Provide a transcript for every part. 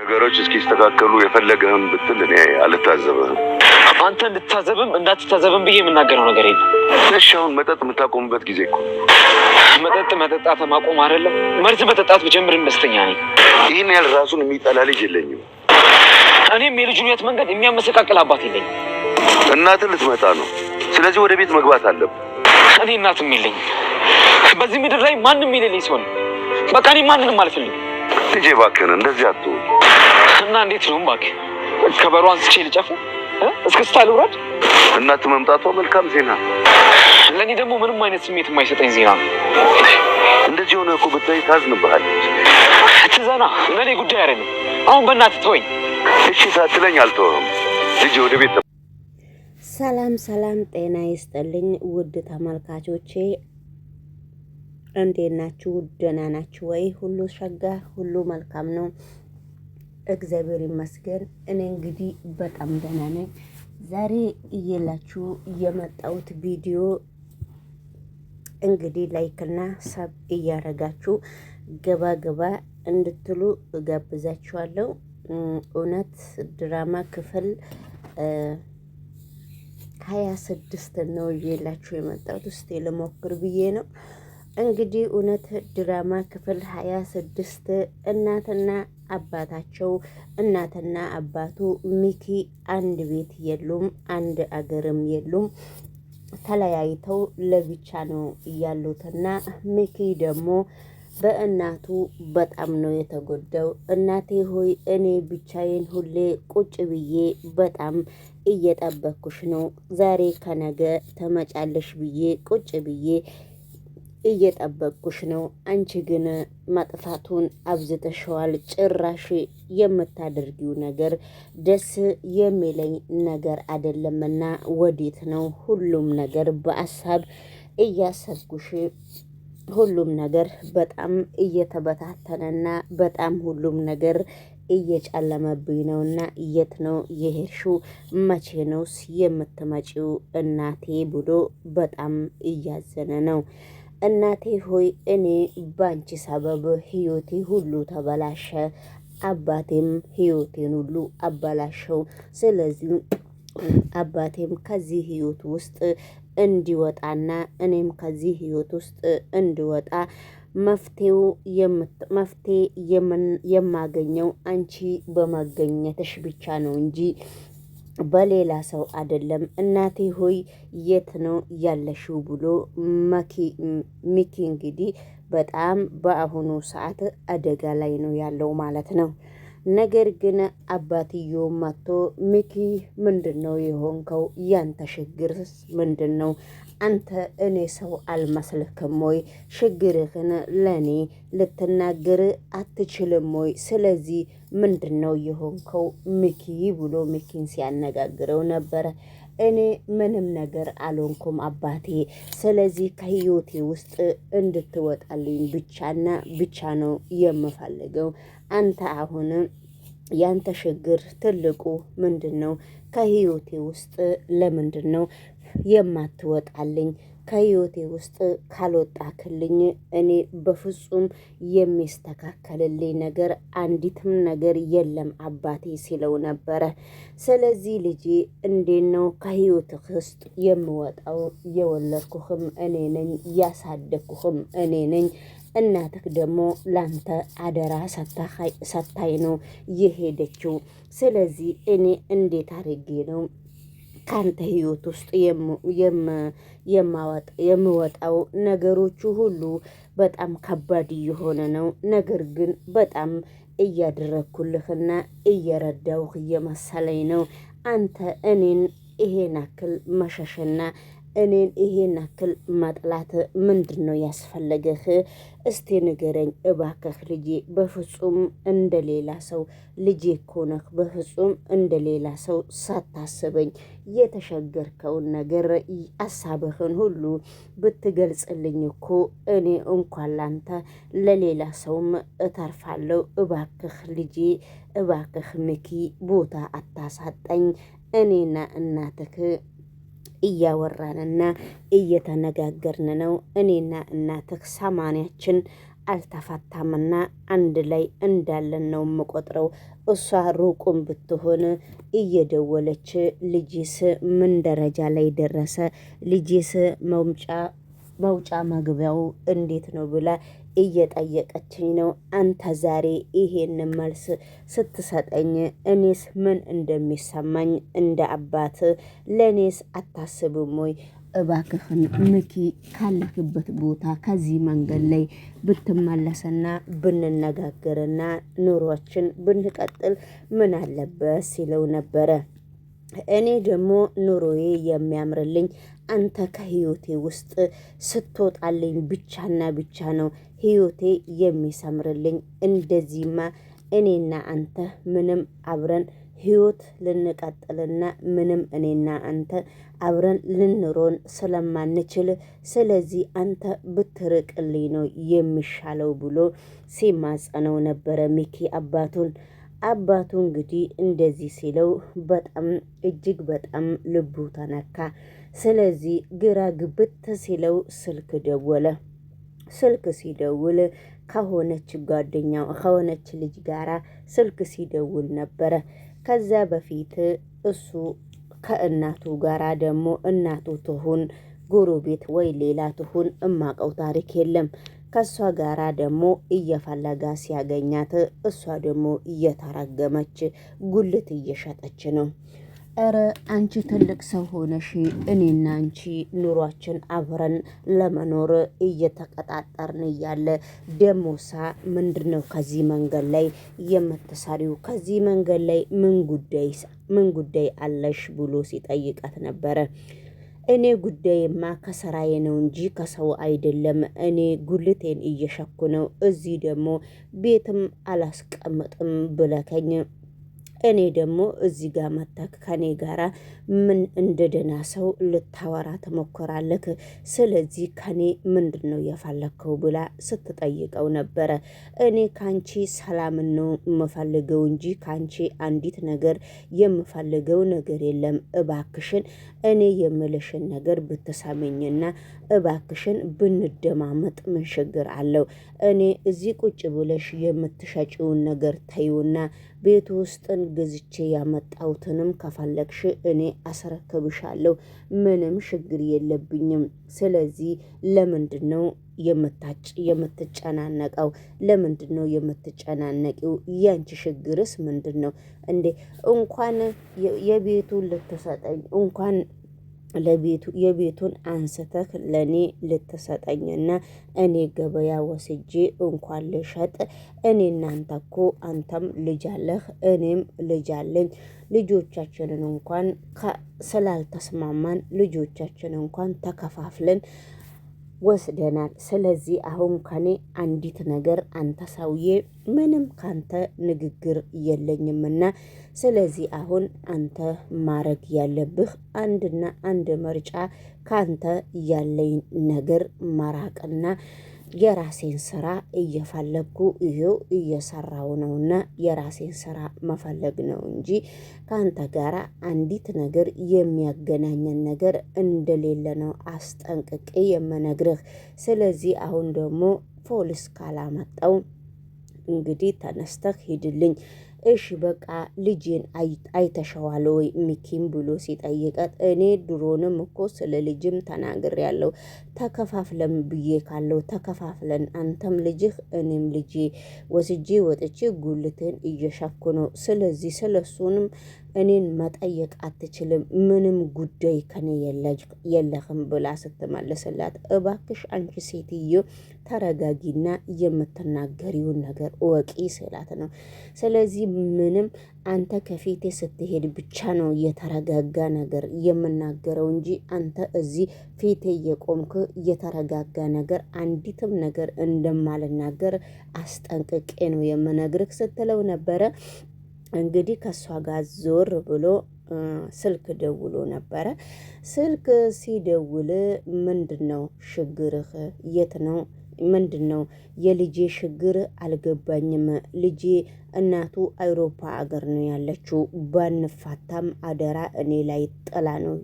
ነገሮች እስኪስተካከሉ የፈለገህን ብትል እኔ አልታዘብህም። አንተ እንድታዘብም እንዳትታዘብም ብዬ የምናገረው ነገር የለም። እሺ አሁን መጠጥ የምታቆምበት ጊዜ እኮ መጠጥ መጠጣት ማቆም አይደለም መርዝ መጠጣት ብጀምርም ደስተኛ ነኝ። ይህን ያህል ራሱን የሚጠላ ልጅ የለኝም። እኔም የልጁን ሕይወት መንገድ የሚያመሰቃቅል አባት የለኝም። እናትህ ልትመጣ ነው። ስለዚህ ወደ ቤት መግባት አለብህ። እኔ እናትም የለኝም። በዚህ ምድር ላይ ማንም የሌለኝ ሲሆን በቃ እኔ ማንንም አልፈልግም። ልጄ እባክህን እንደዚህ አትሁን። እና እንዴት ነው እባክህ? ከበሮ አንስቼ ልጨፍር? እስክስታ ልውረድ? እናት መምጣቷ መልካም ዜና፣ ለእኔ ደግሞ ምንም አይነት ስሜት የማይሰጠኝ ዜና ነው። እንደዚህ ሆነ እኮ ብታይ ታዝንብሃለች። ትዘና፣ ለእኔ ጉዳይ አይደለም። አሁን በእናትህ ተወኝ። እሺ ሳትለኝ አልተወህም። ልጄ ወደ ቤት። ሰላም ሰላም፣ ጤና ይስጥልኝ ውድ ተመልካቾቼ፣ እንዴት ናችሁ? ደህና ናችሁ ወይ? ሁሉ ሸጋ፣ ሁሉ መልካም ነው፣ እግዚአብሔር ይመስገን። እኔ እንግዲህ በጣም ደህና ነኝ። ዛሬ እየላችሁ የመጣሁት ቪዲዮ እንግዲህ ላይክና ሰብ እያረጋችሁ ገባ ገባ እንድትሉ እጋብዛችኋለሁ። እውነት ድራማ ክፍል 26 ነው እየላችሁ የመጣሁት። እስቲ ልሞክር ብዬ ነው። እንግዲህ እውነት ድራማ ክፍል 26 እናትና አባቱ ሚኪ አንድ ቤት የሉም፣ አንድ አገርም የሉም። ተለያይተው ለብቻ ነው ያሉትና ሚኪ ደግሞ በእናቱ በጣም ነው የተጎዳው። እናቴ ሆይ እኔ ብቻዬን ሁሌ ቁጭ ብዬ በጣም እየጠበኩሽ ነው። ዛሬ ከነገ ተመጫለሽ ብዬ ቁጭ ብዬ እየጠበቅኩሽ ነው። አንቺ ግን መጥፋቱን አብዝተሽዋል። ጭራሽ የምታደርጊው ነገር ደስ የሚለኝ ነገር አይደለምና ወዴት ነው? ሁሉም ነገር በአሳብ እያሰብኩሽ፣ ሁሉም ነገር በጣም እየተበታተነና በጣም ሁሉም ነገር እየጨለመብኝ ነውና የት ነው የሄድሽው? መቼ ነውስ የምትመጪው እናቴ ብሎ በጣም እያዘነ ነው። እናቴ ሆይ እኔ ባንቺ ሰበብ ህይወቴ ሁሉ ተበላሸ፣ አባቴም ህይወቴን ሁሉ አበላሸው። ስለዚህ አባቴም ከዚህ ህይወት ውስጥ እንዲወጣና እኔም ከዚህ ህይወት ውስጥ እንዲወጣ መፍትሄ የማገኘው አንቺ በመገኘትሽ ብቻ ነው እንጂ በሌላ ሰው አይደለም። እናቴ ሆይ የት ነው ያለሽው ብሎ ሚኪ እንግዲህ በጣም በአሁኑ ሰዓት አደጋ ላይ ነው ያለው ማለት ነው። ነገር ግን አባትዮ መጥቶ ሚኪ ምንድነው የሆንከው? ያንተ ችግርስ ምንድነው? አንተ እኔ ሰው አልመስልክም ወይ? ችግርህን ለኔ ልትናገር አትችልም ወይ? ስለዚህ ምንድነው የሆንከው ሚኪ ብሎ ሚኪን ሲያነጋግረው ነበረ። እኔ ምንም ነገር አልሆንኩም አባቴ፣ ስለዚህ ከህይወቴ ውስጥ እንድትወጣልኝ ብቻና ብቻ ነው የምፈልገው። አንተ አሁን ያንተ ችግር ትልቁ ምንድነው? ከህይወቴ ውስጥ ለምንድነው የማትወጣልኝ? ከህይወቴ ውስጥ ካልወጣክልኝ እኔ በፍጹም የሚስተካከልልኝ ነገር አንዲትም ነገር የለም አባቴ ሲለው ነበረ። ስለዚህ ልጄ እንዴት ነው ከህይወትህ ውስጥ የምወጣው? የወለድኩህም እኔ ነኝ፣ ያሳደግኩህም እኔ ነኝ። እናትህ ደግሞ ላንተ አደራ ሰታይ ነው የሄደችው። ስለዚህ እኔ እንዴት አድርጌ ነው ካንተ ህይወት ውስጥ የምወጣው? ነገሮቹ ሁሉ በጣም ከባድ እየሆነ ነው። ነገር ግን በጣም እያደረግኩልህና እየረዳሁህ እየመሰለኝ ነው። አንተ እኔን ይሄን አክል መሸሽና እኔን ይሄን አክል መጥላት ምንድን ነው ያስፈለገህ? እስቲ ንገረኝ እባክህ ልጄ። በፍጹም እንደሌላ ሰው ልጄ እኮ ነህ። በፍጹም እንደሌላ ሰው ሳታስበኝ የተሸገርከውን ነገር አሳብህን ሁሉ ብትገልጽልኝ እኮ እኔ እንኳን ላንተ ለሌላ ሰውም እተርፋለሁ። እባክህ ልጄ፣ እባክህ ሚኪ ቦታ አታሳጣኝ። እኔና እናትህ እያወራንና እየተነጋገርን ነው። እኔና እናትህ ሰማንያችን አልተፋታምና አንድ ላይ እንዳለን ነው የምቆጥረው። እሷ ሩቁም ብትሆን እየደወለች ልጄስ ምን ደረጃ ላይ ደረሰ፣ ልጄስ መውጫ መግቢያው እንዴት ነው ብላ እየጠየቀችኝ ነው። አንተ ዛሬ ይሄን መልስ ስትሰጠኝ እኔስ ምን እንደሚሰማኝ እንደ አባት ለእኔስ አታስብም ወይ? እባክህን ምኪ ካለክበት ቦታ ከዚህ መንገድ ላይ ብትመለስና ብንነጋገርና ኑሯችን ብንቀጥል ምን አለበት ሲለው ነበረ። እኔ ደግሞ ኑሮዬ የሚያምርልኝ አንተ ከህይወቴ ውስጥ ስትወጣልኝ ብቻና ብቻ ነው ህይወቴ የሚሰምርልኝ። እንደዚህማ እኔና አንተ ምንም አብረን ህይወት ልንቀጥልና ምንም እኔና አንተ አብረን ልንሮን ስለማንችል ስለዚህ አንተ ብትርቅልኝ ነው የሚሻለው ብሎ ሲማጸነው ነበረ ሚኪ አባቱ እንግዲህ እንደዚህ ሲለው በጣም እጅግ በጣም ልቡ ተነካ። ስለዚህ ግራ ግብት ሲለው ስልክ ደወለ። ስልክ ሲደውል ከሆነች ልጅ ጋራ ስልክ ሲደውል ነበረ። ከዛ በፊት እሱ ከእናቱ ጋራ ደግሞ እናቱ ትሁን ጎረቤት ወይ ሌላ ትሁን እማቀው ታሪክ የለም። ከሷ ጋራ ደግሞ እየፈለጋ ሲያገኛት እሷ ደግሞ እየተረገመች ጉልት እየሸጠች ነው። እረ አንቺ ትልቅ ሰው ሆነሽ እኔና አንቺ ኑሯችን አብረን ለመኖር እየተቀጣጠርን እያለ ደሞሳ ምንድነው ከዚህ መንገድ ላይ የምትሰሪው? ከዚህ መንገድ ላይ ምን ጉዳይ አለሽ ብሎ ሲጠይቃት ነበረ። እኔ ጉዳይማ ከስራዬ ነው እንጂ ከሰው አይደለም። እኔ ጉልቴን እየሸኩ ነው። እዚህ ደግሞ ቤትም አላስቀምጥም ብለከኝ እኔ ደግሞ እዚህ ጋር መጣክ ከኔ ጋራ ምን እንደደና ሰው ልታወራ ትሞክራለክ? ስለዚህ ከኔ ምንድነው የፈለከው ብላ ስትጠይቀው ነበረ። እኔ ካንቺ ሰላም ነው የምፈልገው እንጂ ካንቺ አንዲት ነገር የምፈልገው ነገር የለም። እባክሽን እኔ የምልሽን ነገር ብትሰሚኝና እባክሽን ብንደማመጥ ምን ችግር አለው? እኔ እዚህ ቁጭ ብለሽ የምትሸጪውን ነገር ተይውና ቤት ውስጥን ገዝቼ ያመጣሁትንም ከፈለግሽ እኔ አስረክብሻለሁ። ምንም ችግር የለብኝም። ስለዚህ ለምንድነው የምትጨናነቀው? ለምንድነው የምትጨናነቂው? ያንቺ ችግርስ ምንድነው እንዴ? እንኳን የቤቱን ልትሰጠኝ እንኳን የቤቱን አንስተህ ለኔ ልትሰጠኝና እኔ ገበያ ወስጄ እንኳን ልሸጥ እኔ እናንተ እኮ አንተም ልጅ አለህ እኔም ልጅ አለኝ። ልጆቻችንን እንኳን ስላልተስማማን ልጆቻችን እንኳን ተከፋፍለን ወስደናል። ስለዚህ አሁን ከኔ አንዲት ነገር አንተ ሰውዬ ምንም ካንተ ንግግር የለኝምና ስለዚህ አሁን አንተ ማረግ ያለብህ አንድና አንድ ምርጫ ካንተ ያለኝ ነገር መራቅና የራሴን ስራ እየፈለግኩ ይሄው እየሰራው ነውና የራሴን ስራ መፈለግ ነው እንጂ ካንተ ጋራ አንዲት ነገር የሚያገናኘን ነገር እንደሌለ ነው አስጠንቅቄ የምነግርህ። ስለዚህ አሁን ደግሞ ፖሊስ ካላመጣው እንግዲህ ተነስተህ ሂድልኝ። እሺ በቃ ልጄን አይተሸዋል ወይ ሚኪም ብሎ ሲጠይቃት እኔ ድሮንም እኮ ስለ ልጅም ተናግሬያለሁ። ተከፋፍለን ብዬ ካለው ተከፋፍለን አንተም ልጅህ እኔም ልጄ ወስጄ ወጥቼ ጉልትን እየሻኩ ነው። ስለዚህ ስለሱንም እኔን መጠየቅ አትችልም። ምንም ጉዳይ ከኔ የለህም ብላ ስትመልስላት እባክሽ አንቺ ሴትዮ ተረጋጊና የምትናገሪውን ነገር እወቂ ስላት ነው። ስለዚህ ምንም አንተ ከፊቴ ስትሄድ ብቻ ነው የተረጋጋ ነገር የምናገረው እንጂ አንተ እዚህ ፊቴ የቆምክ የተረጋጋ ነገር አንዲትም ነገር እንደማልናገር አስጠንቅቄ ነው የምነግርህ ስትለው ነበረ። እንግዲህ ከሷ ጋር ዞር ብሎ ስልክ ደውሎ ነበረ። ስልክ ሲደውል ምንድነው ችግርህ? የት ነው? ምንድነው የልጄ ችግር አልገባኝም። ልጄ እናቱ አውሮፓ አገር ነው ያለችው። ባንፋታም አደራ እኔ ላይ ጥላ ነው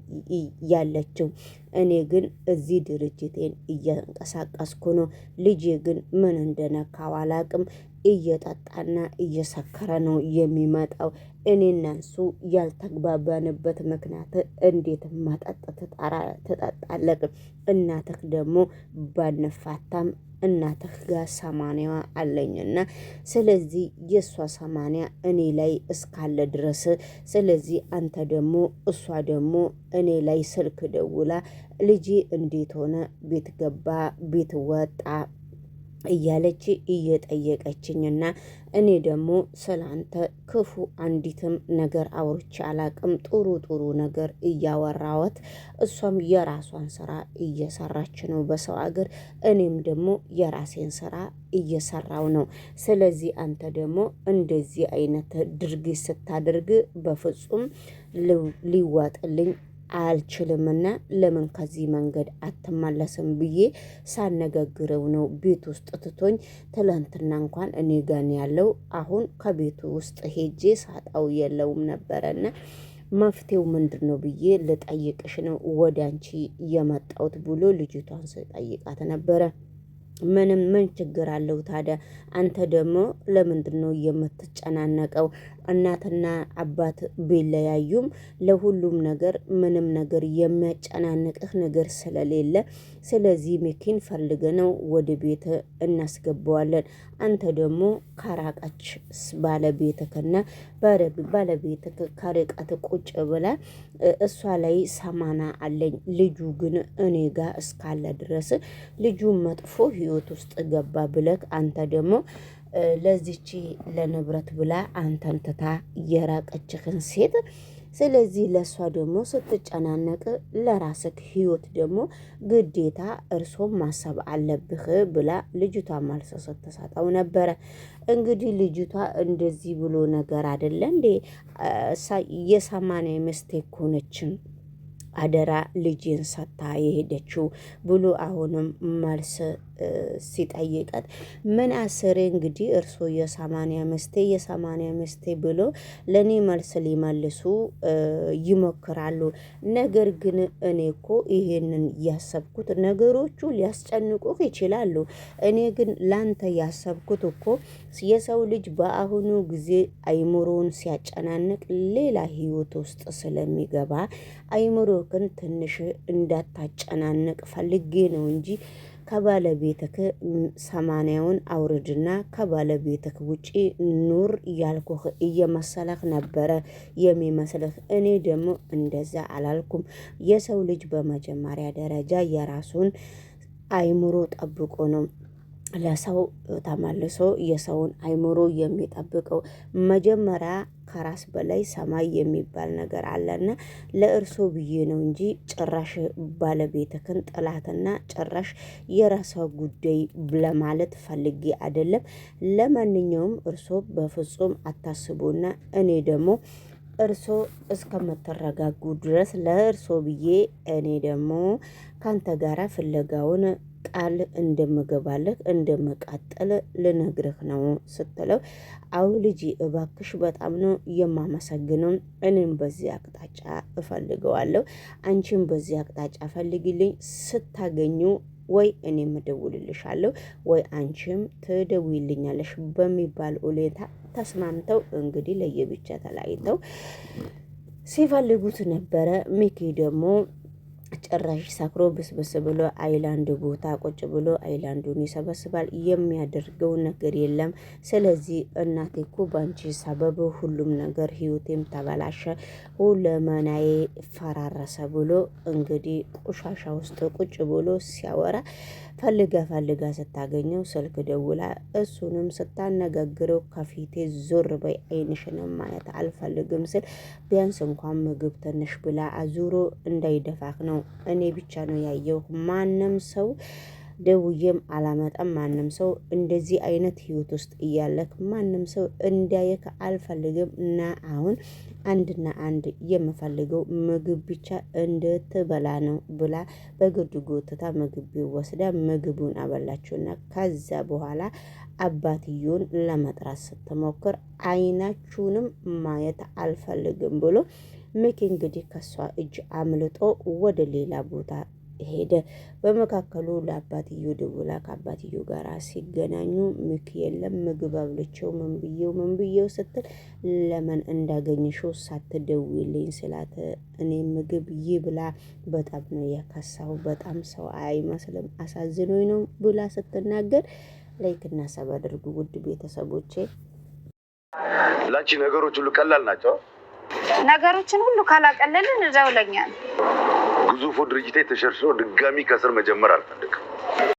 ያለችው። እኔ ግን እዚህ ድርጅቴን እያንቀሳቀስኩ ነው። ልጄ ግን ምን እንደነካው አላቅም። እየጠጣና እየሰከረ ነው የሚመጣው። እኔና እሱ ያልተግባባንበት ምክንያት እንዴት መጠጥ ትጠጣለህ? እናትህ ደግሞ ባንፋታም እናትህ ጋር 80 አለኝና ስለዚህ የእሷ 80 እኔ ላይ እስካለ ድረስ ስለዚህ አንተ ደግሞ እሷ ደግሞ እኔ ላይ ስልክ ደውላ ልጄ እንዴት ሆነ ቤት ገባ ቤት ወጣ እያለች እየጠየቀችኝና እኔ ደግሞ ስላንተ ክፉ አንዲትም ነገር አውርቼ አላቅም። ጥሩ ነገር እያወራወት እሷም የራሷን ስራ እየሰራች ነው በሰው አገር፣ እኔም ደግሞ የራሴን ስራ እየሰራው ነው። ስለዚህ አንተ ደግሞ እንደዚህ አይነት ድርጊት ስታደርግ በፍጹም ሊዋጥልኝ አልችልምና ለምን ከዚህ መንገድ አትመለስም ብዬ ሳነጋግረው ነው ቤት ውስጥ ትቶኝ። ትላንትና እንኳን እኔ ጋር ያለው አሁን ከቤቱ ውስጥ ሄጄ ሳጣው የለውም ነበረና መፍትሄው ምንድነው ብዬ ልጠይቅሽ ነው ወደ አንቺ የመጣሁት ብሎ ልጅቷን ስጠይቃት ነበረ። ምን ችግር አለው ታዲያ? አንተ ደግሞ ለምንድነው የምትጨናነቀው? እናትና አባት ቢለያዩም ለሁሉም ነገር ምንም ነገር የሚያጨናንቅህ ነገር ስለሌለ ስለዚህ ሚኪን ፈልገነው ወደ ቤት እናስገባዋለን። አንተ ደግሞ ከራቀች ባለቤትክና ባለቤትክ ከርቀት ቁጭ ብላ እሷ ላይ 80 አለኝ ልጁ ግን እኔ ጋር እስካለ ድረስ ልጁን መጥፎ ህይወት ውስጥ ገባ ብለክ አንተ ደግሞ ለዚች ለንብረት ብላ አንተን ትታ የራቀችህን ሴት ስለዚህ ለሷ ደግሞ ስትጨናነቅ ለራስክ ህይወት ደግሞ ግዴታ እርሶም ማሰብ አለብህ ብላ ልጅቷ መልስ ስትሰጠው ነበረ። እንግዲህ ልጅቷ እንደዚህ ብሎ ነገር አይደለ እንዴ የ80 ሚስቴክ ሆነችን አደራ ልጅን ሰታ የሄደችው ብሎ አሁንም መልስ ሲጠይቀት ምን አስሬ እንግዲህ እርሶ የ80 ሚስቴ ብሎ ለኔ መልስ ሊመልሱ ይሞክራሉ። ነገር ግን እኔ እኮ ይሄንን ያሰብኩት ነገሮቹ ሊያስጨንቁህ ይችላሉ። እኔ ግን ላንተ ያሰብኩት እኮ የሰው ልጅ በአሁኑ ጊዜ አይምሮውን ሲያጨናንቅ ሌላ ህይወት ውስጥ ስለሚገባ አይምሮክን ትንሽ እንዳታጨናንቅ ፈልጌ ነው እንጂ ከባለቤትክ 80ውን አውርድና ከባለቤትክ ውጪ ኑር ያልኩህ እየመሰለህ ነበረ የሚመስልህ። እኔ ደግሞ እንደዛ አላልኩም። የሰው ልጅ በመጀመሪያ ደረጃ የራሱን አይምሮ ጠብቆ ነው ለሰው ተመልሶ የሰውን አይምሮ የሚጠብቀው። መጀመሪያ ከራስ በላይ ሰማይ የሚባል ነገር አለና ለእርሶ ብዬ ነው እንጂ ጭራሽ ባለቤትክን ጥላትና ጭራሽ የራሷ ጉዳይ ለማለት ፈልጌ አይደለም። ለማንኛውም እርሶ በፍጹም አታስቡና እኔ ደግሞ እርሶ እስከምትረጋጉ ድረስ ለእርሶ ብዬ እኔ ደግሞ ካንተ ጋራ ፍለጋውን ቃል እንደምገባለህ እንደምቀጥል ልነግርህ ነው ስትለው፣ አው ልጅ እባክሽ በጣም ነው የማመሰግነው። እኔም በዚህ አቅጣጫ እፈልገዋለሁ፣ አንቺም በዚህ አቅጣጫ ፈልጊልኝ። ስታገኙ ወይ እኔም እደውልልሻለሁ ወይ አንቺም ትደውይልኛለሽ በሚባል ሁኔታ ተስማምተው እንግዲህ ለየብቻ ተለያይተው ሲፈልጉት ነበረ። ሚኪ ደግሞ ጭራሽ ሰክሮ ብስብስ ብሎ አይላንድ ቦታ ቁጭ ብሎ አይላንዱን ይሰበስባል። የሚያደርገው ነገር የለም። ስለዚህ እናቴ እኮ ባንቺ ሰበብ ሁሉም ነገር ህይወቴም ተበላሸ፣ ሁለመናዬ ፈራረሰ ብሎ እንግዲህ ቆሻሻ ውስጥ ቁጭ ብሎ ሲያወራ ፈልጋ ስታገኘው ስልክ ደውላ እሱንም ስታነጋግረው ከፊቴ ዞር በይ አይንሽንም ማየት አልፈልግም ስል ቢያንስ እንኳን ምግብ ትንሽ ብላ አዙሮ እንዳይደፋክ ነው እኔ ብቻ ነው ያየው። ማንም ሰው ደውዬም አላመጣም። ማንም ሰው እንደዚህ አይነት ህይወት ውስጥ እያለክ ማንም ሰው እንዲያየክ አልፈልግም እና አሁን አንድና አንድ የምፈልገው ምግብ ብቻ እንድትበላ ነው ብላ በግድ ጎትታ ምግብ ወስዳ ምግቡን አበላችውና ከዛ በኋላ አባትየውን ለመጥራት ስትሞክር አይናችሁንም ማየት አልፈልግም ብሎ ሚኪ እንግዲህ ከሷ እጅ አምልጦ ወደ ሌላ ቦታ ሄደ። በመካከሉ ለአባትየው ደውላ ከአባትየው ጋር ሲገናኙ ሚኪ የለም ምግብ አብልቼው ምን ብዬው ስትል ለምን እንዳገኘሽው ሳትደውይልኝ ስላት እኔ ምግብ ይብላ በጣም ነው የከሳው በጣም ሰው አይመስልም አሳዝኖኝ ነው ብላ ስትናገር ላይክ እና ሰብ አድርጉ ውድ ቤተሰቦቼ። ላንቺ ነገሮች ሁሉ ቀላል ናቸው። ነገሮችን ሁሉ ካላቀለልን እዛው ለኛ ግዙፉ ድርጅቴ ተሸርሽሮ ድጋሚ ከስር መጀመር አልፈልግም።